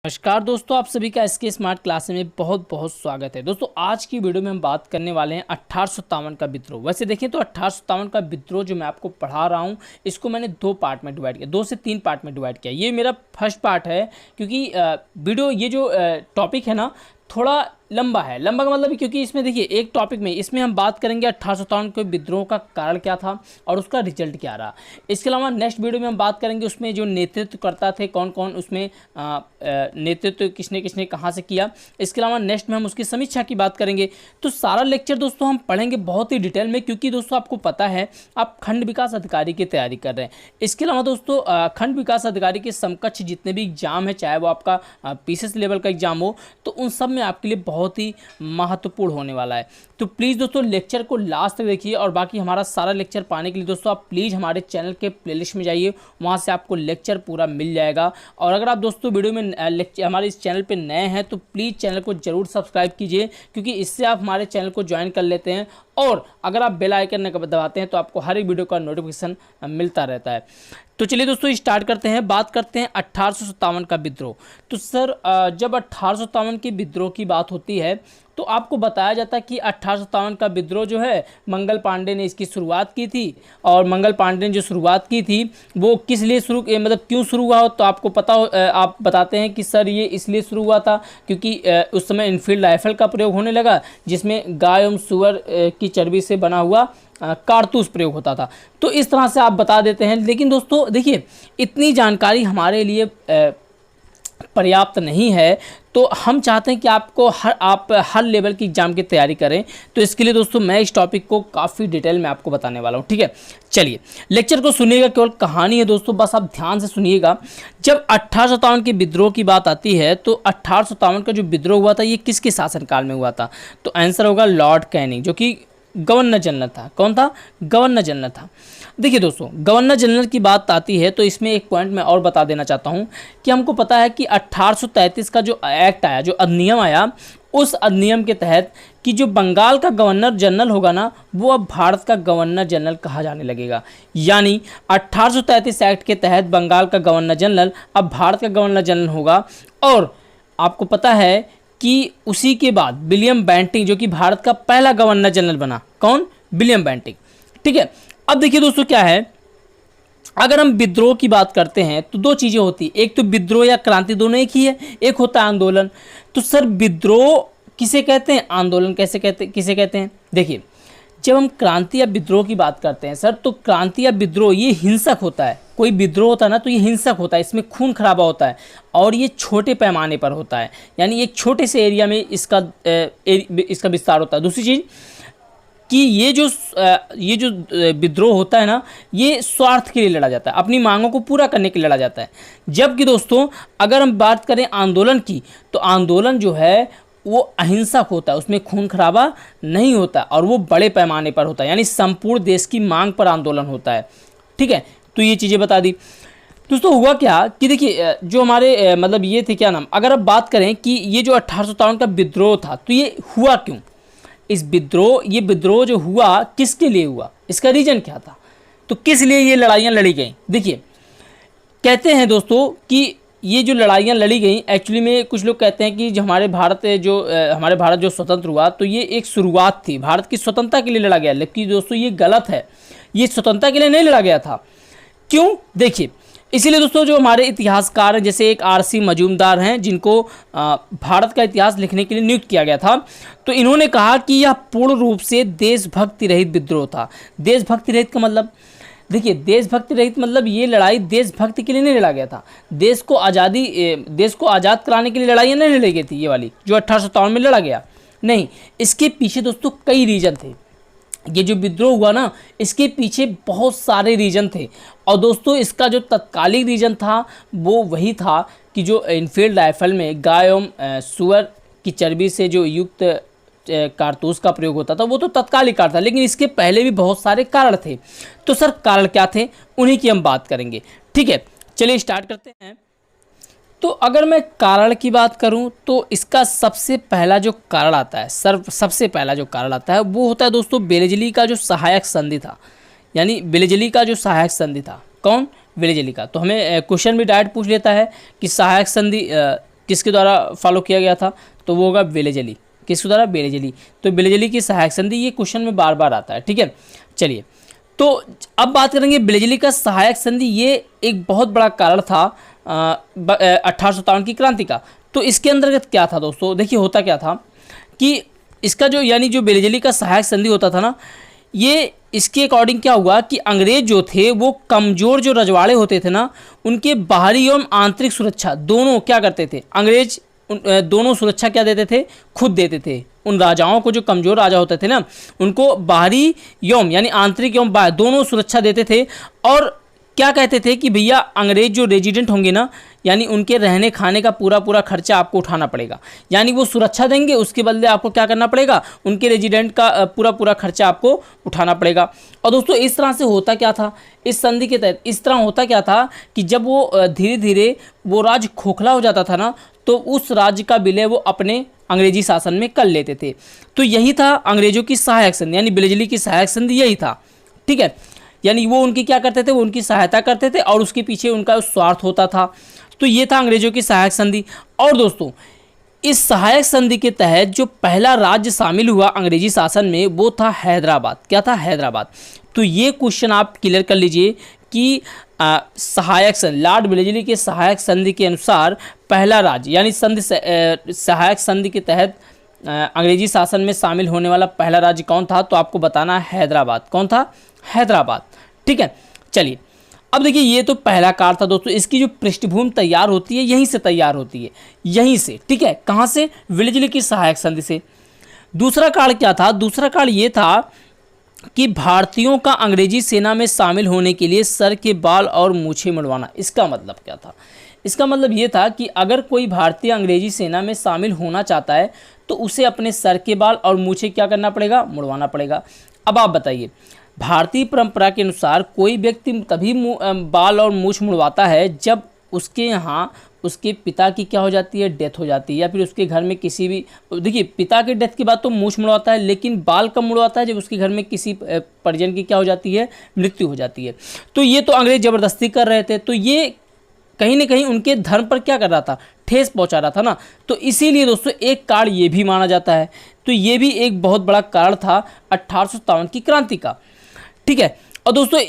नमस्कार दोस्तों, आप सभी का एसके स्मार्ट क्लास में बहुत बहुत स्वागत है। दोस्तों आज की वीडियो में हम बात करने वाले हैं 1857 का विद्रोह। वैसे देखें तो 1857 का विद्रोह जो मैं आपको पढ़ा रहा हूं, इसको मैंने दो पार्ट में डिवाइड किया, 2 से 3 पार्ट में डिवाइड किया। ये मेरा फर्स्ट पार्ट है क्योंकि वीडियो ये जो टॉपिक है ना थोड़ा लंबा है। लंबा का मतलब क्योंकि इसमें देखिए एक टॉपिक में इसमें हम बात करेंगे 1857 के विद्रोह का कारण क्या था और उसका रिजल्ट क्या रहा। इसके अलावा नेक्स्ट वीडियो में हम बात करेंगे उसमें जो नेतृत्वकर्ता थे कौन कौन, उसमें नेतृत्व किसने किसने कहाँ से किया। इसके अलावा नेक्स्ट में हम उसकी समीक्षा की बात करेंगे। तो सारा लेक्चर दोस्तों हम पढ़ेंगे बहुत ही डिटेल में, क्योंकि दोस्तों आपको पता है आप खंड विकास अधिकारी की तैयारी कर रहे हैं। इसके अलावा दोस्तों खंड विकास अधिकारी के समकक्ष जितने भी एग्जाम है, चाहे वो आपका पीसीएस लेवल का एग्जाम हो, तो उन सब में आपके लिए बहुत ही महत्वपूर्ण होने वाला है। तो प्लीज़ दोस्तों लेक्चर को लास्ट तक देखिए, और बाकी हमारा सारा लेक्चर पाने के लिए दोस्तों आप प्लीज़ हमारे चैनल के प्लेलिस्ट में जाइए, वहाँ से आपको लेक्चर पूरा मिल जाएगा। और अगर आप दोस्तों वीडियो में लेक्चर हमारे इस चैनल पे नए हैं तो प्लीज़ चैनल को जरूर सब्सक्राइब कीजिए, क्योंकि इससे आप हमारे चैनल को ज्वाइन कर लेते हैं। और अगर आप बेल आइकन दबाते हैं तो आपको हर एक वीडियो का नोटिफिकेशन मिलता रहता है। तो चलिए दोस्तों स्टार्ट करते हैं, बात करते हैं 1857 का विद्रोह। तो सर जब 1857 के विद्रोह की बात होती है तो आपको बताया जाता है कि 1857 का विद्रोह जो है मंगल पांडे ने इसकी शुरुआत की थी। और मंगल पांडे ने जो शुरुआत की थी वो किस लिए शुरू मतलब क्यों शुरू हुआ हो, तो आपको पता हो, आप बताते हैं कि सर ये इसलिए शुरू हुआ था क्योंकि उस समय इनफील्ड राइफल का प्रयोग होने लगा, जिसमें गाय एवं सुअर की चर्बी से बना हुआ कारतूस प्रयोग होता था। तो इस तरह से आप बता देते हैं। लेकिन दोस्तों देखिए इतनी जानकारी हमारे लिए पर्याप्त नहीं है, तो हम चाहते हैं कि आप हर लेवल की एग्जाम की तैयारी करें। तो इसके लिए दोस्तों मैं इस टॉपिक को काफ़ी डिटेल में आपको बताने वाला हूं, ठीक है। चलिए लेक्चर को सुनिएगा, केवल कहानी है दोस्तों, बस आप ध्यान से सुनिएगा। जब 1857 के विद्रोह की बात आती है तो 1857 का जो विद्रोह हुआ था ये किसके शासनकाल में हुआ था, तो आंसर होगा लॉर्ड कैनिंग, जो कि गवर्नर जनरल था। कौन था? गवर्नर जनरल था। देखिए दोस्तों गवर्नर जनरल की बात आती है तो इसमें एक पॉइंट मैं और बता देना चाहता हूं कि हमको पता है कि 1833 का जो एक्ट आया, जो अधिनियम आया, उस अधिनियम के तहत कि जो बंगाल का गवर्नर जनरल होगा ना वो अब भारत का गवर्नर जनरल कहा जाने लगेगा। यानी 1833 एक्ट के तहत बंगाल का गवर्नर जनरल अब भारत का गवर्नर जनरल होगा। और आपको पता है कि उसी के बाद विलियम बेंटिंक, जो कि भारत का पहला गवर्नर जनरल बना। कौन? विलियम बेंटिंक, ठीक है। अब देखिए दोस्तों क्या है, अगर हम विद्रोह की बात करते हैं तो दो चीज़ें होती, एक तो विद्रोह या क्रांति, दोनों एक ही है, एक होता है आंदोलन। तो सर विद्रोह किसे कहते हैं, आंदोलन किसे कहते हैं? देखिए जब हम क्रांति या विद्रोह की बात करते हैं सर, तो क्रांति या विद्रोह ये हिंसक होता है। कोई विद्रोह होता है ना तो ये हिंसक होता है, इसमें खून खराबा होता है और ये छोटे पैमाने पर होता है, यानी एक छोटे से एरिया में इसका विस्तार होता है। दूसरी चीज़ कि ये जो विद्रोह होता है ना, ये स्वार्थ के लिए लड़ा जाता है, अपनी मांगों को पूरा करने के लिए लड़ा जाता है। जबकि दोस्तों अगर हम बात करें आंदोलन की, तो आंदोलन जो है वो अहिंसक होता है, उसमें खून खराबा नहीं होता और वो बड़े पैमाने पर होता है, यानी संपूर्ण देश की मांग पर आंदोलन होता है, ठीक है। तो ये चीज़ें बता दी दोस्तों। हुआ क्या कि देखिए जो हमारे मतलब ये थे, क्या नाम, अगर अब बात करें कि ये जो 1857 का विद्रोह था तो ये हुआ क्यों, ये विद्रोह जो हुआ किसके लिए हुआ, इसका रीजन क्या था, तो किस लिए ये लड़ाइयाँ लड़ी गई। देखिए कहते हैं दोस्तों कि ये जो लड़ाइयाँ लड़ी गई, एक्चुअली में कुछ लोग कहते हैं कि जो हमारे भारत जो स्वतंत्र हुआ तो ये एक शुरुआत थी, भारत की स्वतंत्रता के लिए लड़ा गया। लेकिन दोस्तों ये गलत है, ये स्वतंत्रता के लिए नहीं लड़ा गया था। क्यों? देखिए इसीलिए दोस्तों जो हमारे इतिहासकार जैसे एक आर.सी. मजूमदार हैं, जिनको भारत का इतिहास लिखने के लिए नियुक्त किया गया था, तो इन्होंने कहा कि यह पूर्ण रूप से देशभक्ति रहित विद्रोह था। देशभक्ति रहित का मतलब, देखिए देशभक्ति रहित मतलब ये लड़ाई देशभक्ति के लिए नहीं लड़ा गया था, देश को आज़ाद कराने के लिए लड़ाइयाँ नहीं लड़ी गई थी। ये वाली जो 1857 में लड़ा गया नहीं, इसके पीछे दोस्तों कई रीजन थे। ये जो विद्रोह हुआ ना, इसके पीछे बहुत सारे रीजन थे। और दोस्तों इसका जो तत्कालिक रीजन था वो वही था कि जो इनफील्ड राइफल में गाय एवं सुअर की चर्बी से जो युक्त कारतूस का प्रयोग होता था, वो तो तत्कालिक कारण था। लेकिन इसके पहले भी बहुत सारे कारण थे। तो सर कारण क्या थे, उन्हीं की हम बात करेंगे, ठीक है। चलिए स्टार्ट करते हैं। तो अगर मैं कारण की बात करूं तो इसका सबसे पहला जो कारण आता है, सबसे पहला जो कारण आता है वो होता है दोस्तों वेलेजली का जो सहायक संधि था। यानी वेलेजली का जो सहायक संधि था, कौन? वेलेजली का। तो हमें क्वेश्चन भी डायरेक्ट पूछ लेता है कि सहायक संधि किसके द्वारा फॉलो किया गया था, तो वो होगा वेलेजली। किसके द्वारा? वेलेजली। तो वेलेजली की सहायक संधि, ये क्वेश्चन में बार बार आता है, ठीक है। चलिए, तो अब बात करेंगे वेलेजली का सहायक संधि। ये एक बहुत बड़ा कारण था 1857 की क्रांति का। तो इसके अंतर्गत क्या था दोस्तों, देखिए होता क्या था कि इसका जो यानी जो वेलेजली का सहायक संधि होता था ना, ये इसके अकॉर्डिंग क्या हुआ कि अंग्रेज जो थे वो कमज़ोर जो रजवाड़े होते थे ना, उनके बाहरी एवं आंतरिक सुरक्षा दोनों क्या करते थे, अंग्रेज दोनों सुरक्षा क्या देते थे, खुद देते थे। उन राजाओं को, जो कमज़ोर राजा होते थे ना, उनको बाहरी एवं यानी आंतरिक एवं बाहर दोनों सुरक्षा देते थे। और क्या कहते थे कि भैया अंग्रेज जो रेजिडेंट होंगे ना, यानी उनके रहने खाने का पूरा पूरा खर्चा आपको उठाना पड़ेगा। यानी वो सुरक्षा देंगे, उसके बदले आपको क्या करना पड़ेगा, उनके रेजिडेंट का पूरा पूरा खर्चा आपको उठाना पड़ेगा। और दोस्तों इस तरह से होता क्या था, इस संधि के तहत इस तरह होता क्या था कि जब वो धीरे धीरे वो राज्य खोखला हो जाता था ना, तो उस राज्य का विलय वो अपने अंग्रेजी शासन में कर लेते थे। तो यही था अंग्रेजों की सहायक संधि, यानी वेलेजली की सहायक संधि यही था, ठीक है। यानी वो उनकी क्या करते थे, वो उनकी सहायता करते थे और उसके पीछे उनका स्वार्थ होता था। तो ये था अंग्रेजों की सहायक संधि। और दोस्तों इस सहायक संधि के तहत जो पहला राज्य शामिल हुआ अंग्रेजी शासन में, वो था हैदराबाद। क्या था? हैदराबाद। तो ये क्वेश्चन आप क्लियर कर लीजिए कि सहायक संधि, लॉर्ड वेलेजली के सहायक संधि के अनुसार पहला राज्य यानी सहायक संधि के तहत अंग्रेजी शासन में शामिल होने वाला पहला राज्य कौन था, तो आपको बताना है हैदराबाद। कौन था? हैदराबाद, ठीक है। चलिए, अब देखिए ये तो पहला कार्य था दोस्तों। इसकी जो पृष्ठभूमि तैयार होती है यहीं से तैयार होती है, यहीं से, ठीक है। कहाँ से? वेलेजली की सहायक संधि से। दूसरा कार्य क्या था? दूसरा कार्य ये था कि भारतीयों का अंग्रेजी सेना में शामिल होने के लिए सर के बाल और मूछें मुड़वाना। इसका मतलब क्या था? इसका मतलब ये था कि अगर कोई भारतीय अंग्रेजी सेना में शामिल होना चाहता है तो उसे अपने सर के बाल और मूछें क्या करना पड़ेगा? मुड़वाना पड़ेगा। अब आप बताइए, भारतीय परंपरा के अनुसार कोई व्यक्ति तभी बाल और मूछ मुड़वाता है जब उसके यहाँ उसके पिता की क्या हो जाती है? डेथ हो जाती है, या फिर उसके घर में किसी भी, देखिए पिता के डेथ के बाद तो मूछ मुड़वाता है, लेकिन बाल कब मुड़वाता है? जब उसके घर में किसी परिजन की क्या हो जाती है? मृत्यु हो जाती है। तो ये तो अंग्रेज ज़बरदस्ती कर रहे थे, तो ये कहीं ना कहीं उनके धर्म पर क्या कर रहा था? ठेस पहुंचा रहा था ना। तो इसीलिए दोस्तों एक कारण ये भी माना जाता है। तो ये भी एक बहुत बड़ा कारण था 1857 की क्रांति का, ठीक है। और दोस्तों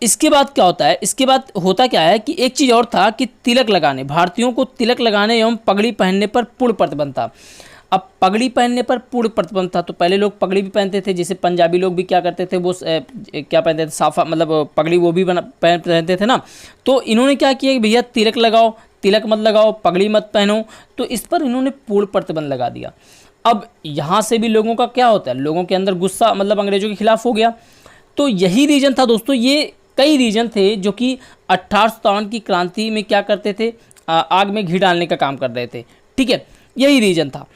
इसके बाद क्या होता है? इसके बाद होता क्या है कि एक चीज़ और था कि तिलक लगाने, भारतीयों को तिलक लगाने एवं पगड़ी पहनने पर पूर्ण प्रतिबंध था। अब पगड़ी पहनने पर पूर्ण प्रतिबंध था, तो पहले लोग पगड़ी भी पहनते थे, जैसे पंजाबी लोग भी क्या करते थे, वो क्या पहनते थे? साफा, मतलब पगड़ी वो भी पहनते थे ना। तो इन्होंने क्या किया कि भैया तिलक लगाओ, तिलक मत लगाओ, पगड़ी मत पहनो। तो इस पर इन्होंने पूर्ण प्रतिबंध लगा दिया। अब यहाँ से भी लोगों का क्या होता है? लोगों के अंदर गुस्सा मतलब अंग्रेजों के खिलाफ हो गया। तो यही रीजन था दोस्तों, ये कई रीजन थे जो कि 1857 की क्रांति में क्या करते थे? आग में घी डालने का काम कर रहे थे, ठीक है। यही रीजन था।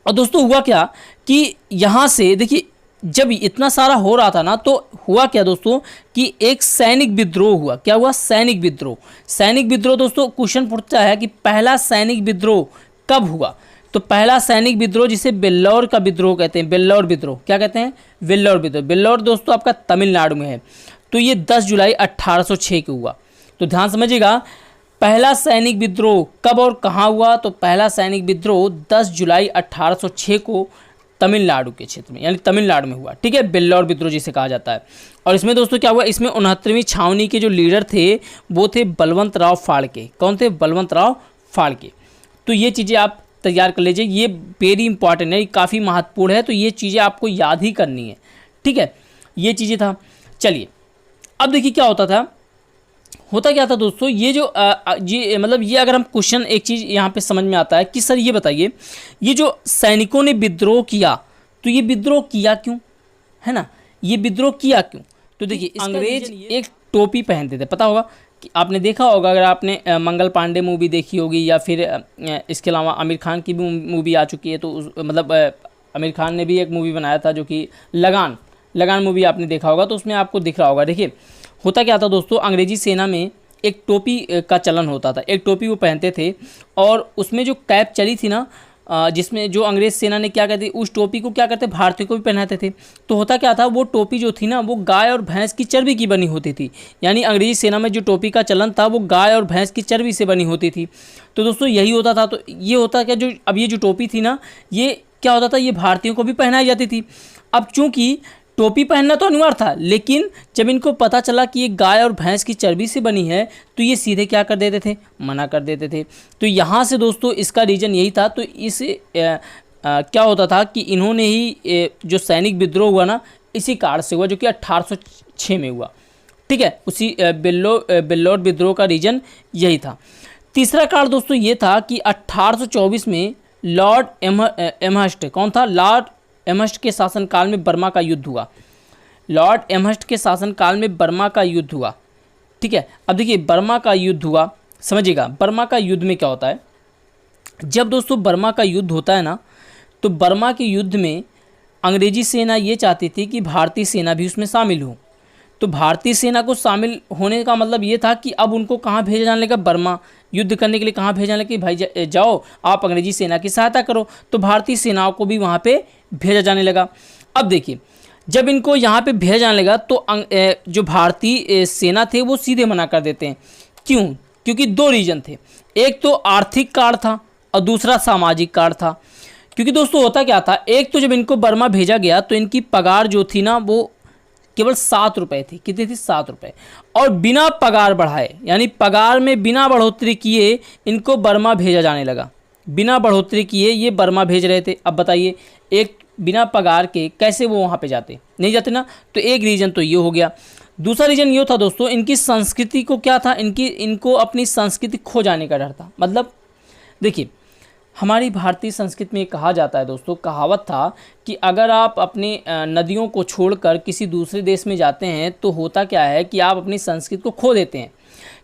और दोस्तों हुआ क्या कि यहाँ से देखिए, जब इतना सारा हो रहा था ना, तो हुआ क्या दोस्तों कि एक सैनिक विद्रोह हुआ। क्या हुआ? सैनिक विद्रोह। सैनिक विद्रोह दोस्तों क्वेश्चन पूछता है कि पहला सैनिक विद्रोह कब हुआ? तो पहला सैनिक विद्रोह जिसे वेल्लोर का विद्रोह कहते हैं, वेल्लोर विद्रोह। क्या कहते हैं? वेल्लोर विद्रोह। वेल्लोर दोस्तों आपका तमिलनाडु में है। तो ये 10 जुलाई 1806 को हुआ। तो ध्यान समझिएगा, पहला सैनिक विद्रोह कब और कहाँ हुआ? तो पहला सैनिक विद्रोह 10 जुलाई 1806 को तमिलनाडु के क्षेत्र में, यानी तमिलनाडु में हुआ, ठीक है। वेल्लोर विद्रोह जिसे कहा जाता है। और इसमें दोस्तों क्या हुआ? इसमें 69वीं छावनी के जो लीडर थे वो थे बलवंत राव फाड़के। कौन थे? बलवंत राव फाड़के। तो ये चीज़ें आप तैयार कर लीजिए, ये वेरी इंपॉर्टेंट है, काफ़ी महत्वपूर्ण है। तो ये चीज़ें आपको याद ही करनी है, ठीक है। ये चीज़ें था। चलिए, अब देखिए क्या होता था। होता क्या था दोस्तों, ये जो ये मतलब ये अगर हम क्वेश्चन एक चीज़ यहाँ पे समझ में आता है कि सर ये बताइए, ये जो सैनिकों ने विद्रोह किया, तो ये विद्रोह किया क्यों, है ना? ये विद्रोह किया क्यों? तो देखिए, अंग्रेज एक टोपी पहनते थे, पता होगा कि आपने देखा होगा, अगर आपने मंगल पांडे मूवी देखी होगी, या फिर इसके अलावा आमिर खान की भी मूवी आ चुकी है। तो मतलब आमिर खान ने भी एक मूवी बनाया था जो कि लगान मूवी आपने देखा होगा, तो उसमें आपको दिख रहा होगा। देखिए होता क्या था दोस्तों, अंग्रेजी सेना में एक टोपी का चलन होता था। एक टोपी वो पहनते थे, और उसमें जो कैप चली थी ना, जिसमें जो अंग्रेज सेना ने क्या करती, उस टोपी को क्या करते, भारतीयों को भी पहनाते थे। तो होता क्या था, वो टोपी जो थी ना वो गाय और भैंस की चर्बी की बनी होती थी। यानी अंग्रेजी सेना में जो टोपी का चलन था वो गाय और भैंस की चर्बी से बनी होती थी। तो दोस्तों यही होता था। तो ये होता क्या, जो अब ये जो टोपी थी ना, ये क्या होता था, ये भारतीयों को भी पहनाई जाती थी। अब चूंकि टोपी पहनना तो अनिवार्य था, लेकिन जब इनको पता चला कि ये गाय और भैंस की चर्बी से बनी है तो ये सीधे क्या कर देते थे, मना कर देते थे। तो यहाँ से दोस्तों इसका रीज़न यही था। तो इस क्या होता था कि इन्होंने ही जो सैनिक विद्रोह हुआ ना, इसी कारण से हुआ, जो कि 1806 में हुआ। ठीक है, उसी बिल्लौर विद्रोह का रीज़न यही था। तीसरा कारण दोस्तों ये था कि 1824 में लॉर्ड एमहर्स्ट, कौन था, लॉर्ड एमहर्स्ट के शासनकाल में बर्मा का युद्ध हुआ। लॉर्ड एमहर्स्ट के शासनकाल में बर्मा का युद्ध हुआ। ठीक है, अब देखिए बर्मा का युद्ध हुआ, समझिएगा बर्मा का युद्ध में क्या होता है। जब दोस्तों बर्मा का युद्ध होता है ना, तो बर्मा के युद्ध में अंग्रेजी सेना ये चाहती थी कि भारतीय सेना भी उसमें शामिल हो। तो भारतीय सेना को शामिल होने का मतलब ये था कि अब उनको कहाँ भेजा जाने लगा, बर्मा युद्ध करने के लिए कहाँ भेजा जाने लगा कि भाई जाओ आप अंग्रेजी सेना की सहायता करो। तो भारतीय सेनाओं को भी वहाँ पे भेजा जाने लगा। अब देखिए जब इनको यहाँ पे भेजा जाने लगा तो जो भारतीय सेना थे वो सीधे मना कर देते हैं। क्यों? क्योंकि दो रीजन थे, एक तो आर्थिक कारण था और दूसरा सामाजिक कारण था। क्योंकि दोस्तों होता क्या था, एक तो जब इनको बर्मा भेजा गया तो इनकी पगार जो थी ना वो केवल 7 रुपये थी। कितनी थी? 7 रुपये। और बिना पगार बढ़ाए, यानी पगार में बिना बढ़ोतरी किए इनको बर्मा भेजा जाने लगा। बिना बढ़ोतरी किए ये बर्मा भेज रहे थे। अब बताइए, एक बिना पगार के कैसे वो वहाँ पे जाते, नहीं जाते ना। तो एक रीज़न तो ये हो गया। दूसरा रीज़न ये था दोस्तों, इनकी संस्कृति को क्या था, इनको अपनी संस्कृति खो जाने का डर था। मतलब देखिए हमारी भारतीय संस्कृति में कहा जाता है दोस्तों, कहावत था कि अगर आप अपनी नदियों को छोड़कर किसी दूसरे देश में जाते हैं तो होता क्या है कि आप अपनी संस्कृति को खो देते हैं।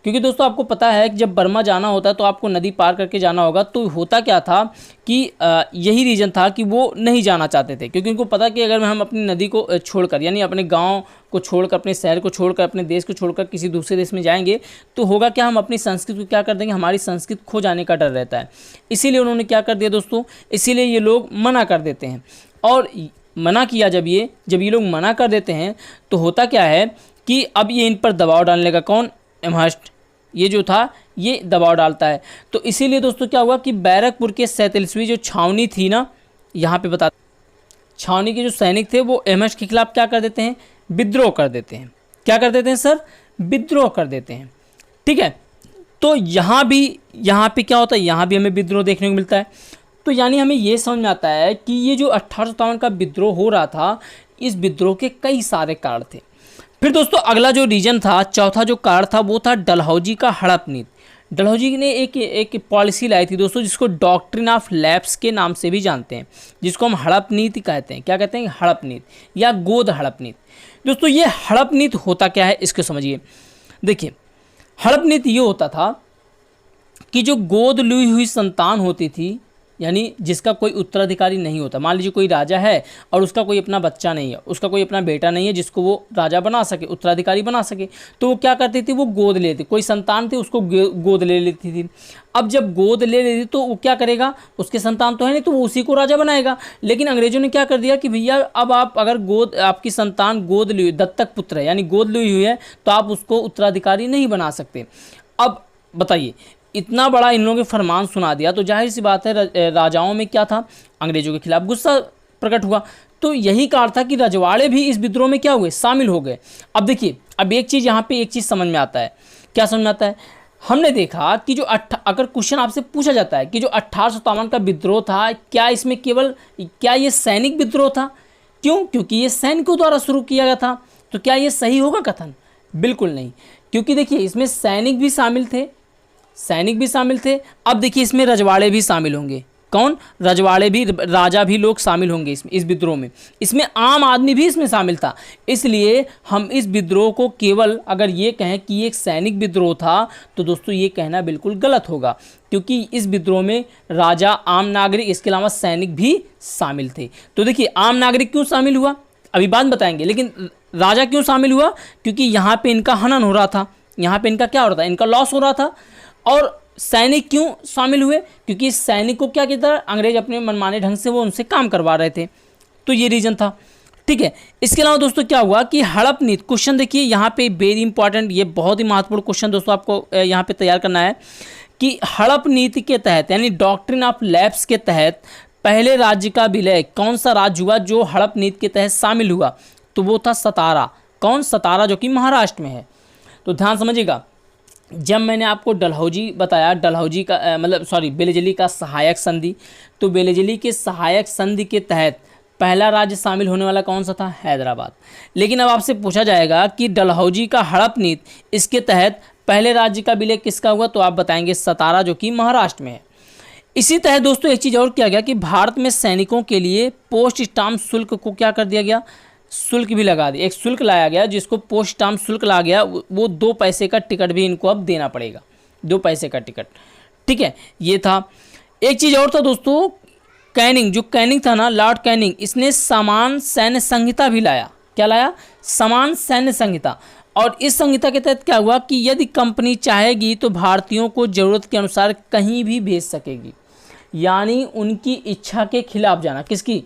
क्योंकि दोस्तों आपको पता है कि जब बर्मा जाना होता है तो आपको नदी पार करके जाना होगा। तो होता क्या था कि यही रीज़न था कि वो नहीं जाना चाहते थे, क्योंकि उनको पता कि अगर हम अपनी नदी को छोड़कर, यानी अपने गांव को छोड़कर, अपने शहर को छोड़कर, अपने देश को छोड़कर किसी दूसरे देश में जाएंगे तो होगा क्या, हम अपनी संस्कृति को क्या कर देंगे, हमारी संस्कृति खो जाने का डर रहता है। इसीलिए उन्होंने क्या कर दिया दोस्तों, इसीलिए ये लोग मना कर देते हैं। और मना किया जब ये लोग मना कर देते हैं तो होता क्या है कि अब ये इन पर दबाव डालने लगा। कौन? एमहर्स्ट, ये जो था ये दबाव डालता है। तो इसीलिए दोस्तों क्या हुआ कि बैरकपुर के 47वीं जो छावनी थी ना, यहाँ पे बता, छावनी के जो सैनिक थे वो एमहर्स्ट के खिलाफ क्या कर देते हैं, विद्रोह कर देते हैं। क्या कर देते हैं सर? विद्रोह कर देते हैं। ठीक है, तो यहाँ पे क्या होता है, यहाँ भी हमें विद्रोह देखने को मिलता है। तो यानी हमें ये समझ में आता है कि ये जो 1857 का विद्रोह हो रहा था, इस विद्रोह के कई सारे कारण थे। फिर दोस्तों अगला जो रीजन था, चौथा जो कारण था, वो था डलहौजी का हड़प नीति। डलहौजी ने एक पॉलिसी लाई थी दोस्तों, जिसको डॉक्ट्रिन ऑफ लैप्स के नाम से भी जानते हैं, जिसको हम हड़प नीति कहते हैं। क्या कहते हैं? हड़प नीति या गोद हड़प नीति। दोस्तों ये हड़प नीति होता क्या है, इसको समझिए। देखिए हड़प नीति ये होता था कि जो गोद ली हुई संतान होती थी, यानी जिसका कोई उत्तराधिकारी नहीं होता, मान लीजिए कोई राजा है और उसका कोई अपना बच्चा नहीं है, उसका कोई अपना बेटा नहीं है जिसको वो राजा बना सके, उत्तराधिकारी बना सके, तो वो क्या करती थी, वो गोद लेती, कोई संतान थी उसको गोद ले लेती थी। अब जब गोद ले लेती तो वो क्या करेगा, उसके संतान तो है नहीं, तो वो उसी को राजा बनाएगा। लेकिन अंग्रेजों ने क्या कर दिया कि भैया अब आप अगर आपकी संतान गोद ली, दत्तक पुत्र है यानी गोद ली हुई है, तो आप उसको उत्तराधिकारी नहीं बना सकते। अब बताइए, इतना बड़ा इन लोगों ने फरमान सुना दिया तो जाहिर सी बात है राजाओं में क्या था, अंग्रेजों के खिलाफ गुस्सा प्रकट हुआ। तो यही कारण था कि रजवाड़े भी इस विद्रोह में क्या हुए, शामिल हो गए। अब देखिए, अब एक चीज़ यहाँ पे एक चीज़ समझ में आता है। क्या समझ में आता है? हमने देखा कि जो अगर क्वेश्चन आपसे पूछा जाता है कि जो 1857 का विद्रोह था, क्या इसमें क्या ये सैनिक विद्रोह था? क्यों? क्योंकि ये सैनिकों द्वारा शुरू किया गया था। तो क्या ये सही होगा कथन? बिल्कुल नहीं, क्योंकि देखिए इसमें सैनिक भी शामिल थे। अब देखिए इसमें रजवाड़े भी शामिल होंगे। कौन? रजवाड़े भी, राजा भी लोग शामिल होंगे इस विद्रोह में। इसमें आम आदमी भी इसमें शामिल था। इसलिए हम इस विद्रोह को केवल अगर ये कहें कि ये एक सैनिक विद्रोह था तो दोस्तों ये कहना बिल्कुल गलत होगा, क्योंकि इस विद्रोह में राजा, आम नागरिक, इसके अलावा सैनिक भी शामिल थे। तो देखिए आम नागरिक क्यों शामिल हुआ अभी बात बताएंगे, लेकिन राजा क्यों शामिल हुआ? क्योंकि यहाँ पे इनका हनन हो रहा था, यहाँ पे इनका क्या हो रहा था, इनका लॉस हो रहा था। और सैनिक क्यों शामिल हुए? क्योंकि सैनिक को क्या कहता है, अंग्रेज अपने मनमाने ढंग से वो उनसे काम करवा रहे थे, तो ये रीजन था। ठीक है, इसके अलावा दोस्तों क्या हुआ कि हड़प नीति, क्वेश्चन देखिए यहाँ पे वेरी इंपॉर्टेंट, ये बहुत ही महत्वपूर्ण क्वेश्चन दोस्तों आपको यहाँ पे तैयार करना है कि हड़प नीति के तहत यानी डॉक्ट्रिन ऑफ लैप्स के तहत पहले राज्य का विलय कौन सा राज्य हुआ जो हड़प नीति के तहत शामिल हुआ? तो वो था सतारा। कौन? सतारा, जो कि महाराष्ट्र में है। तो ध्यान समझिएगा, जब मैंने आपको डलहौजी बताया, डलहौजी का बेलेजली का सहायक संधि, तो बेलेजली के सहायक संधि के तहत पहला राज्य शामिल होने वाला कौन सा था? हैदराबाद। लेकिन अब आपसे पूछा जाएगा कि डलहौजी का हड़प नीति, इसके तहत पहले राज्य का विलय किसका हुआ? तो आप बताएंगे सतारा, जो कि महाराष्ट्र में है। इसी तहत दोस्तों एक चीज़ और किया गया कि भारत में सैनिकों के लिए पोस्ट स्टाम्प शुल्क को क्या कर दिया गया? शुल्क भी लगा दिया। एक शुल्क लाया गया जिसको पोस्ट स्टाम्प शुल्क ला गया, वो 2 पैसे का टिकट भी इनको अब देना पड़ेगा, 2 पैसे का टिकट। ठीक है, ये था। एक चीज़ और था दोस्तों, कैनिंग, जो कैनिंग था ना, लॉर्ड कैनिंग, इसने समान सैन्य संहिता भी लाया। क्या लाया? समान सैन्य संहिता। और इस संहिता के तहत क्या हुआ कि यदि कंपनी चाहेगी तो भारतीयों को ज़रूरत के अनुसार कहीं भी भेज सकेगी, यानी उनकी इच्छा के खिलाफ जाना। किसकी?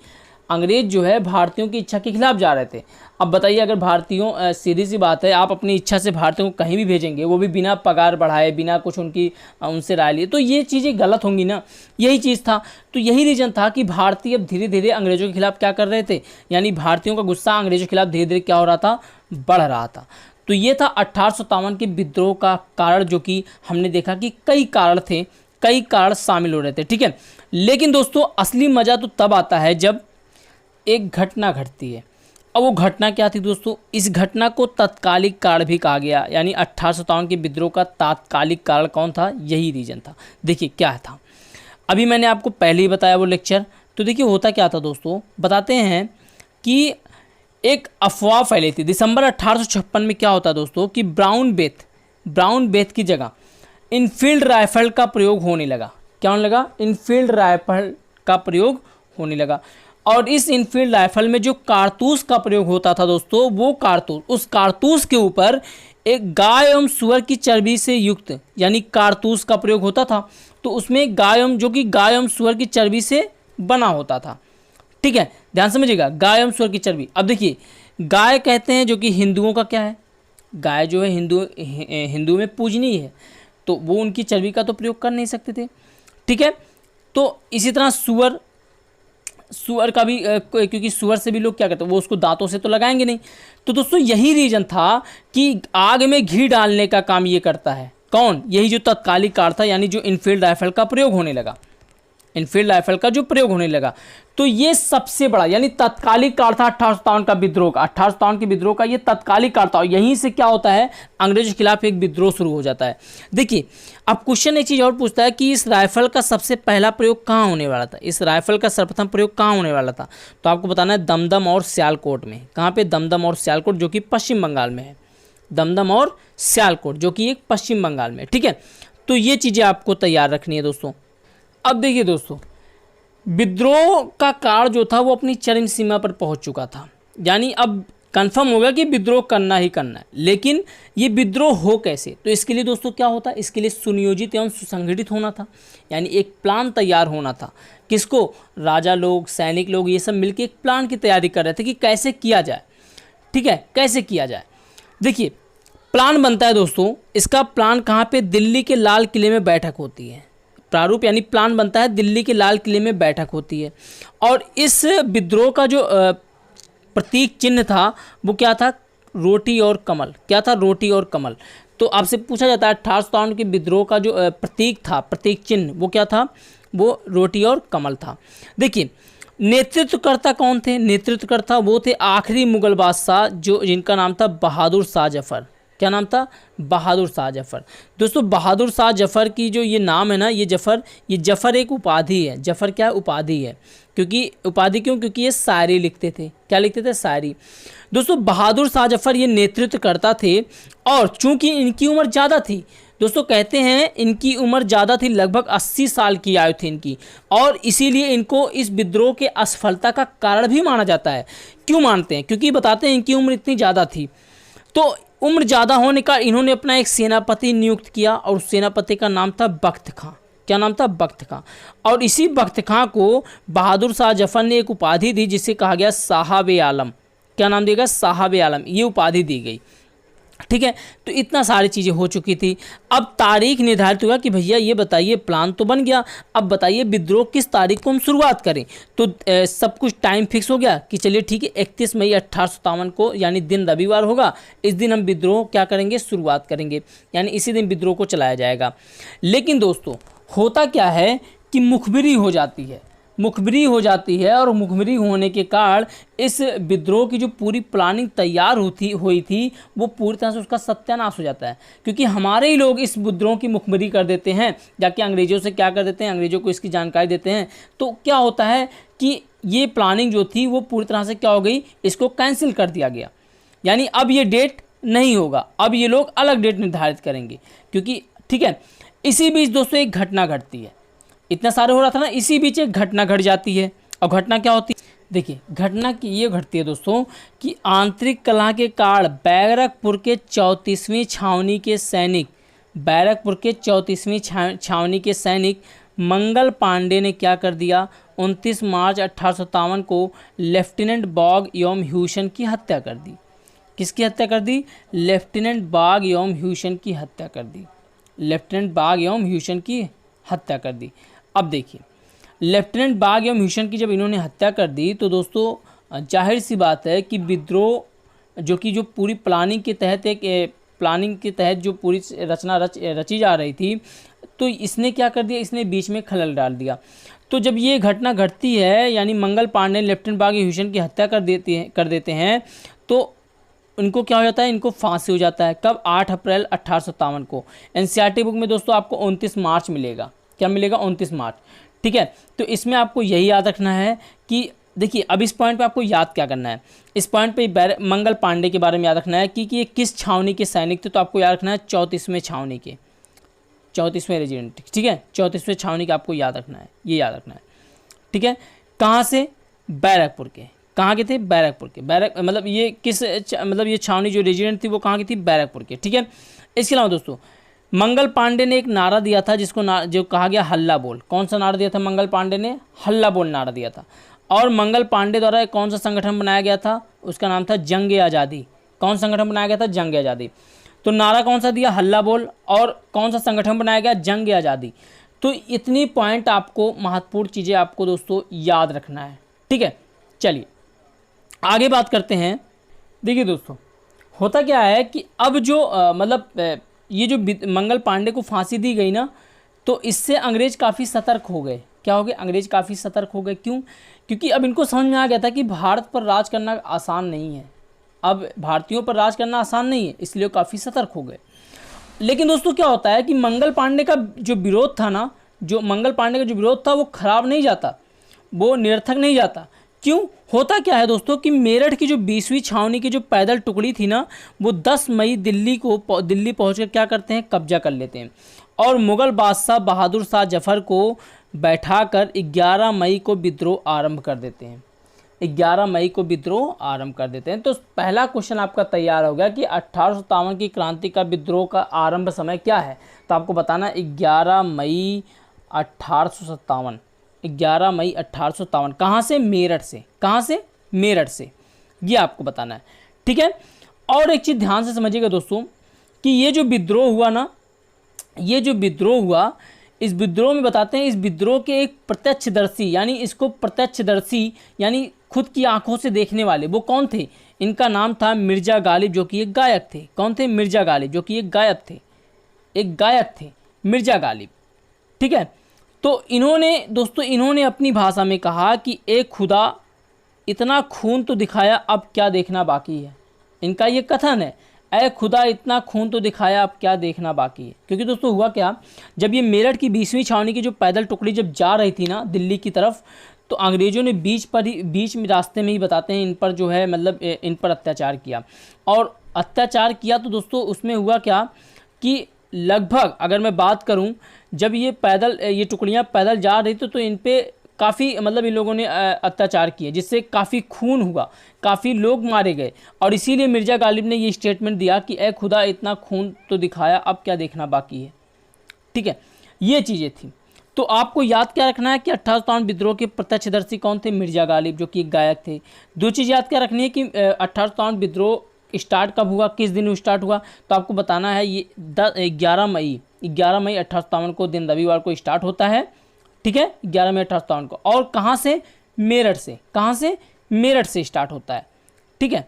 अंग्रेज जो है भारतीयों की इच्छा के खिलाफ जा रहे थे। अब बताइए, अगर भारतीयों, सीधी सी बात है, आप अपनी इच्छा से भारतीयों को कहीं भी भेजेंगे, वो भी बिना पगार बढ़ाए, बिना कुछ उनसे राय लिए, तो ये चीज़ें गलत होंगी ना। यही चीज़ था। तो यही रीज़न था कि भारतीय अब धीरे धीरे अंग्रेज़ों के खिलाफ क्या कर रहे थे, यानी भारतीयों का गुस्सा अंग्रेज़ों के खिलाफ धीरे धीरे क्या हो रहा था? बढ़ रहा था। तो ये था 1857 के विद्रोह का कारण, जो कि हमने देखा कि कई कारण थे, कई कारण शामिल हो रहे थे। ठीक है, लेकिन दोस्तों असली मज़ा तो तब आता है जब एक घटना घटती है। अब वो घटना क्या थी दोस्तों? इस घटना को तत्कालिक कारण भी कहा गया, यानी 1857 के विद्रोह का तात्कालिक कारण कौन था? यही रीजन था। देखिए क्या था, अभी मैंने आपको पहले ही बताया वो लेक्चर। तो देखिए होता क्या था दोस्तों, बताते हैं कि एक अफवाह फैली थी दिसंबर 1856 में। क्या होता दोस्तों कि ब्राउन बेथ की जगह इनफील्ड राइफल का प्रयोग होने लगा। क्या होने लगा? इनफील्ड राइफल का प्रयोग होने लगा। और इस इनफील्ड राइफल में जो कारतूस का प्रयोग होता था दोस्तों, वो कारतूस, उस कारतूस के ऊपर एक गाय एवं सुअर की चर्बी से युक्त यानी कारतूस का प्रयोग होता था। तो उसमें गाय एवं सुअर की चर्बी से बना होता था। ठीक है, ध्यान समझिएगा, गाय एवं सुअर की चर्बी। अब देखिए, गाय कहते हैं जो कि हिंदुओं का क्या है, गाय जो है हिंदू में पूजनीय है, तो वो उनकी चर्बी का तो प्रयोग कर नहीं सकते थे। ठीक है, तो इसी तरह सुअर का भी, क्योंकि सुअर से भी लोग क्या करते हैं, वो उसको दांतों से तो लगाएंगे नहीं। तो दोस्तों यही रीजन था कि आग में घी डालने का काम ये करता है। कौन? यही जो तत्कालिक कारण था, यानी जो इनफील्ड राइफल का प्रयोग होने लगा, इनफील्ड राइफल का जो प्रयोग होने लगा। तो ये सबसे बड़ा यानी तत्कालिक कारण था 1857 का विद्रोह का। 1857 के विद्रोह का ये तत्कालिक कारण था, और यहीं से क्या होता है, अंग्रेजों के खिलाफ एक विद्रोह शुरू हो जाता है। देखिए, अब क्वेश्चन एक चीज़ और पूछता है कि इस राइफल का सबसे पहला प्रयोग कहाँ होने वाला था, इस राइफल का सर्वप्रथम प्रयोग कहाँ होने वाला था? तो आपको बताना है दमदम और सियालकोट में। कहाँ पे? दमदम और सियालकोट, जो कि पश्चिम बंगाल में है। दमदम और सियालकोट, जो कि एक पश्चिम बंगाल में। ठीक है, तो ये चीज़ें आपको तैयार रखनी है दोस्तों। अब देखिए दोस्तों, विद्रोह का काल जो था वो अपनी चरम सीमा पर पहुंच चुका था, यानी अब कंफर्म हो गया कि विद्रोह करना ही करना है। लेकिन ये विद्रोह हो कैसे? तो इसके लिए दोस्तों क्या होता है, इसके लिए सुनियोजित एवं सुसंगठित होना था, यानी एक प्लान तैयार होना था। किसको? राजा लोग, सैनिक लोग, ये सब मिलकर एक प्लान की तैयारी कर रहे थे कि कैसे किया जाए। ठीक है, कैसे किया जाए। देखिए, प्लान बनता है दोस्तों, इसका प्लान कहाँ पे? दिल्ली के लाल किले में बैठक होती है। प्रारूप यानी प्लान बनता है, दिल्ली के लाल किले में बैठक होती है। और इस विद्रोह का जो प्रतीक चिन्ह था वो क्या था? रोटी और कमल। क्या था? रोटी और कमल। तो आपसे पूछा जाता है 1857 के विद्रोह का जो प्रतीक था, प्रतीक चिन्ह, वो क्या था? वो रोटी और कमल था। देखिए, नेतृत्वकर्ता कौन थे? नेतृत्वकर्ता वो थे आखिरी मुगल बादशाह, जिनका नाम था बहादुर शाह जफर। क्या नाम था? बहादुर शाह जफर। दोस्तों बहादुर शाह जफर की जो ये नाम है ना, ये जफर एक उपाधि है। जफर क्या है? उपाधि है। क्योंकि उपाधि क्यों? क्योंकि ये शायरी लिखते थे। क्या लिखते थे? शायरी। दोस्तों बहादुर शाह जफर ये नेतृत्व करता थे, और चूंकि इनकी उम्र ज़्यादा थी, दोस्तों कहते हैं इनकी उम्र ज़्यादा थी, लगभग 80 साल की आयु थी इनकी, और इसीलिए इनको इस विद्रोह के असफलता का कारण भी माना जाता है। क्यों मानते हैं? क्योंकि बताते हैं इनकी उम्र इतनी ज़्यादा थी, तो उम्र ज़्यादा होने का इन्होंने अपना एक सेनापति नियुक्त किया और उस सेनापति का नाम था बख्त खां। क्या नाम था? बख्त खां। और इसी बख्त खां को बहादुर शाह जफर ने एक उपाधि दी जिसे कहा गया साहब आलम। क्या नाम दिया गया? साहब आलम, ये उपाधि दी गई। ठीक है, तो इतना सारी चीज़ें हो चुकी थी। अब तारीख निर्धारित हुआ कि भैया ये बताइए, प्लान तो बन गया, अब बताइए विद्रोह किस तारीख को हम शुरुआत करें। तो सब कुछ टाइम फिक्स हो गया कि चलिए ठीक है 31 मई 1857 को, यानी दिन रविवार होगा, इस दिन हम विद्रोह क्या करेंगे? शुरुआत करेंगे, यानी इसी दिन विद्रोह को चलाया जाएगा। लेकिन दोस्तों होता क्या है कि मुखबिरी हो जाती है, और मुखबिरी होने के कारण इस विद्रोह की जो पूरी प्लानिंग तैयार हुई थी वो पूरी तरह से उसका सत्यानाश हो जाता है। क्योंकि हमारे ही लोग इस विद्रोह की मुखबिरी कर देते हैं, जाके अंग्रेज़ों से क्या कर देते हैं, अंग्रेज़ों को इसकी जानकारी देते हैं। तो क्या होता है कि ये प्लानिंग जो थी वो पूरी तरह से क्या हो गई, इसको कैंसिल कर दिया गया। यानी अब ये डेट नहीं होगा, अब ये लोग अलग डेट निर्धारित करेंगे। क्योंकि ठीक है, इसी बीच दोस्तों एक घटना घटती है। इतना सारे हो रहा था ना, इसी बीच एक घटना घट जाती है। और घटना क्या होती है? देखिए घटना की ये घटती है दोस्तों कि आंतरिक कलह के कारण बैरकपुर के 34वीं छावनी के सैनिक मंगल पांडे ने क्या कर दिया, 29 मार्च 1857 को लेफ्टिनेंट बॉग एवं ह्यूसन की हत्या कर दी। किसकी हत्या कर दी? लेफ्टिनेंट बॉग एवं ह्यूसन की हत्या कर दी। लेफ्टिनेंट बॉग एवं ह्यूसन की हत्या कर दी। अब देखिए लेफ्टिनेंट बॉग एवं ह्यूसन की जब इन्होंने हत्या कर दी तो दोस्तों जाहिर सी बात है कि विद्रोह जो पूरी प्लानिंग के तहत जो पूरी रचना रची जा रही थी, तो इसने क्या कर दिया, इसने बीच में खलल डाल दिया। तो जब ये घटना घटती है, यानी मंगल पांडे लेफ्टिनेंट बॉग एवं ह्यूसन की हत्या कर देते हैं, तो इनको क्या हो जाता है, इनको फांसी हो जाता है। कब? 8 अप्रैल 1857 को। एनसीईआरटी बुक में दोस्तों आपको 29 मार्च मिलेगा। क्या मिलेगा? 29 मार्च। ठीक है, तो इसमें आपको यही याद रखना है कि देखिए अब इस पॉइंट पे आपको याद क्या करना है, इस पॉइंट पे मंगल पांडे के बारे में याद रखना है कि ये किस छावनी के सैनिक थे। तो आपको याद रखना है 34वें छावनी के, 34वें रेजिमेंट। ठीक है, 34वें छावनी का आपको याद रखना है, ये याद रखना है। ठीक है, कहाँ से? बैरकपुर के। कहाँ के थे? बैरकपुर के। मतलब ये ये छावनी जो रेजिमेंट थी वो कहाँ की थी? बैरकपुर के। ठीक है, इसके अलावा दोस्तों मंगल पांडे ने एक नारा दिया था जो कहा गया हल्ला बोल। कौन सा नारा दिया था मंगल पांडे ने? हल्ला बोल नारा दिया था। और मंगल पांडे द्वारा एक कौन सा संगठन बनाया गया था? उसका नाम था जंग आज़ादी। कौन संगठन बनाया गया था? जंग आज़ादी। तो नारा कौन सा दिया? हल्ला बोल। और कौन सा संगठन बनाया गया? जंग आज़ादी। तो इतनी पॉइंट आपको, महत्वपूर्ण चीज़ें आपको दोस्तों याद रखना है। ठीक है, चलिए आगे बात करते हैं। देखिए दोस्तों होता क्या है कि अब जो ये जो मंगल पांडे को फांसी दी गई ना, तो इससे अंग्रेज काफ़ी सतर्क हो गए। क्या हो गए? अंग्रेज काफ़ी सतर्क हो गए। क्यों? क्योंकि अब इनको समझ में आ गया था कि भारत पर राज करना आसान नहीं है, अब भारतीयों पर राज करना आसान नहीं है, इसलिए काफ़ी सतर्क हो गए। लेकिन दोस्तों क्या होता है कि मंगल पांडे का जो विरोध था ना, वो खराब नहीं जाता, वो निरर्थक नहीं जाता। क्यों? होता क्या है दोस्तों कि मेरठ की जो 20वीं छावनी की जो पैदल टुकड़ी थी ना, वो 10 मई दिल्ली पहुंचकर क्या करते हैं? कब्जा कर लेते हैं। और मुगल बादशाह बहादुर शाह जफर को बैठाकर 11 मई को विद्रोह आरंभ कर देते हैं। 11 मई को विद्रोह आरंभ कर देते हैं। तो पहला क्वेश्चन आपका तैयार हो गया कि 1857 की क्रांति का विद्रोह का आरंभ समय क्या है। तो आपको बताना 11 मई 1857। 11 मई 1857 कहाँ से? मेरठ से। कहाँ से? मेरठ से। ये आपको बताना है। ठीक है, और एक चीज़ ध्यान से समझिएगा दोस्तों कि ये जो विद्रोह हुआ ना, ये जो विद्रोह हुआ, इस विद्रोह में बताते हैं, इस विद्रोह के एक प्रत्यक्षदर्शी, यानी खुद की आंखों से देखने वाले, वो कौन थे? इनका नाम था मिर्जा गालिब, जो कि एक गायक थे। कौन थे? मिर्जा गालिब, जो कि एक गायक थे, मिर्जा गालिब। ठीक है, तो इन्होंने अपनी भाषा में कहा कि ए खुदा इतना खून तो दिखाया, अब क्या देखना बाकी है। इनका ये कथन है, ए खुदा इतना खून तो दिखाया, अब क्या देखना बाकी है। क्योंकि दोस्तों हुआ क्या, जब ये मेरठ की 20वीं छावनी की जो पैदल टुकड़ी जब जा रही थी ना दिल्ली की तरफ, तो अंग्रेज़ों ने बीच में रास्ते में ही बताते हैं इन पर जो है इन पर अत्याचार किया। और अत्याचार किया तो दोस्तों उसमें हुआ क्या कि लगभग, अगर मैं बात करूं, जब ये टुकड़ियां पैदल जा रही थी तो इन पे काफ़ी मतलब इन लोगों ने अत्याचार किए, जिससे काफ़ी खून हुआ, काफ़ी लोग मारे गए। और इसीलिए मिर्ज़ा गालिब ने ये स्टेटमेंट दिया कि ए खुदा, इतना खून तो दिखाया, अब क्या देखना बाकी है। ठीक है, ये चीज़ें थी। तो आपको याद क्या रखना है कि 1857 विद्रोह के प्रत्यक्षदर्शी कौन थे? मिर्ज़ा गालिब, जो कि एक गायक थे। दो चीज़ याद क्या रखनी है कि 1857 विद्रोह स्टार्ट कब हुआ, किस दिन स्टार्ट हुआ, तो आपको बताना है। ये 11 मई 1857 को, दिन रविवार को स्टार्ट होता है। ठीक है, 11 मई 1857 को। और कहाँ से? मेरठ से। कहाँ से? मेरठ से स्टार्ट होता है। ठीक है,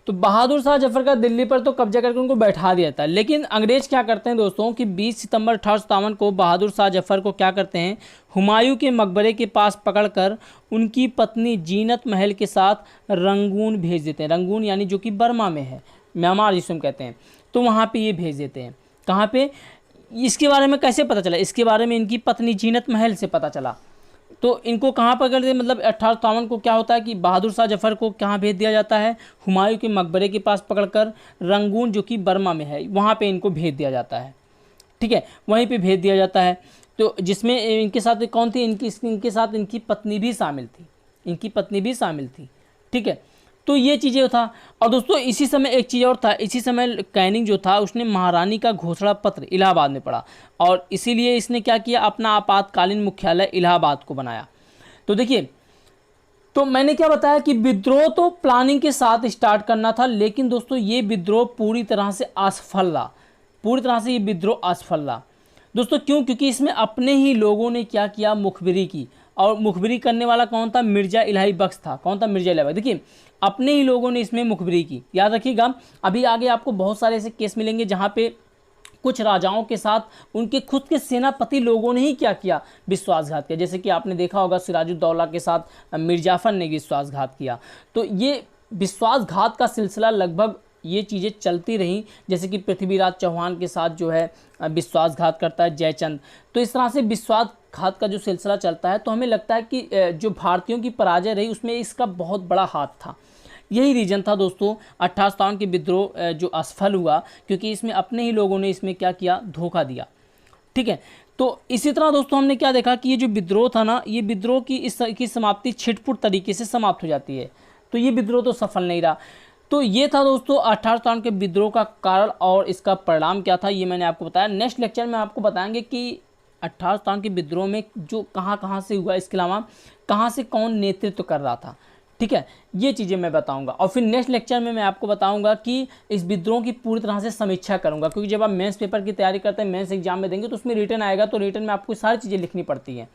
तो बहादुर शाह जफर का दिल्ली पर तो कब्जा करके उनको बैठा दिया था। लेकिन अंग्रेज क्या करते हैं दोस्तों कि 20 सितंबर 1857 को बहादुर शाह जफर को क्या करते हैं, हुमायूं के मकबरे के पास पकड़कर उनकी पत्नी जीनत महल के साथ रंगून भेज देते हैं। रंगून यानी जो कि बर्मा में है, म्यांमार जिसे हम कहते हैं, तो वहाँ पे ये भेज देते हैं। कहाँ पे? इसके बारे में कैसे पता चला? इसके बारे में इनकी पत्नी जीनत महल से पता चला। तो इनको कहाँ पकड़ दिया, मतलब 1857 को क्या होता है कि बहादुर शाह जफर को कहाँ भेज दिया जाता है? हुमायूं के मकबरे के पास पकड़कर रंगून, जो कि बर्मा में है, वहाँ पे इनको भेज दिया जाता है। ठीक है, वहीं पे भेज दिया जाता है। तो जिसमें इनके साथ कौन थी? इनके साथ इनकी पत्नी भी शामिल थी। इनकी पत्नी भी शामिल थी। ठीक है, तो ये चीज़ें था। और दोस्तों इसी समय एक चीज़ और था, इसी समय कैनिंग जो था उसने महारानी का घोषणा पत्र इलाहाबाद में पढ़ा, और इसीलिए इसने क्या किया, अपना आपातकालीन मुख्यालय इलाहाबाद को बनाया। तो देखिए, तो मैंने क्या बताया कि विद्रोह तो प्लानिंग के साथ स्टार्ट करना था, लेकिन दोस्तों ये विद्रोह पूरी तरह से असफल रहा। पूरी तरह से ये विद्रोह असफल रहा दोस्तों। क्यों? क्योंकि इसमें अपने ही लोगों ने क्या किया, मुखबिरी की। और मुखबिरी करने वाला कौन था? मिर्ज़ा इलाही बख्श था। कौन था? मिर्ज़ा इलाही बख्श। देखिए, अपने ही लोगों ने इसमें मुखबिरी की। याद रखिएगा, अभी आगे आपको बहुत सारे ऐसे केस मिलेंगे जहाँ पे कुछ राजाओं के साथ उनके खुद के सेनापति लोगों ने ही क्या किया, विश्वासघात किया। जैसे कि आपने देखा होगा सिराजुद्दौला के साथ मीर जाफर ने विश्वासघात किया। तो ये विश्वासघात का सिलसिला लगभग ये चीज़ें चलती रहीं। जैसे कि पृथ्वीराज चौहान के साथ जो है विश्वासघात करता है जयचंद। तो इस तरह से विश्वासघात का जो सिलसिला चलता है, तो हमें लगता है कि जो भारतीयों की पराजय रही उसमें इसका बहुत बड़ा हाथ था। यही रीज़न था दोस्तों 1857 के विद्रोह जो असफल हुआ, क्योंकि इसमें अपने ही लोगों ने इसमें क्या किया, धोखा दिया। ठीक है, तो इसी तरह दोस्तों हमने क्या देखा कि ये जो विद्रोह था ना, ये विद्रोह की समाप्ति छिटपुट तरीके से समाप्त हो जाती है। तो ये विद्रोह तो सफल नहीं रहा। तो ये था दोस्तों 1857 के विद्रोह का कारण और इसका परिणाम क्या था, ये मैंने आपको बताया। नेक्स्ट लेक्चर में आपको बताएंगे कि 1857 के विद्रोह में जो कहाँ से हुआ, इसके अलावा कहाँ से कौन नेतृत्व कर रहा था। ठीक है, ये चीज़ें मैं बताऊंगा। और फिर नेक्स्ट लेक्चर में मैं आपको बताऊंगा कि इस विद्रोह की पूरी तरह से समीक्षा करूंगा, क्योंकि जब आप मेंस पेपर की तैयारी करते हैं, मेंस एग्जाम में देंगे, तो उसमें रिटर्न आएगा, तो रिटर्न में आपको सारी चीज़ें लिखनी पड़ती हैं।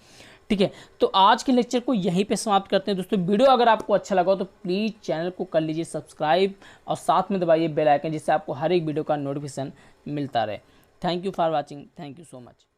ठीक है, तो आज के लेक्चर को यहीं पे समाप्त करते हैं दोस्तों। वीडियो अगर आपको अच्छा लगा तो प्लीज़ चैनल को कर लीजिए सब्सक्राइब, और साथ में दबाइए बेल आइकन, जिससे आपको हर एक वीडियो का नोटिफिकेशन मिलता रहे। Thank you for watching. Thank you so much.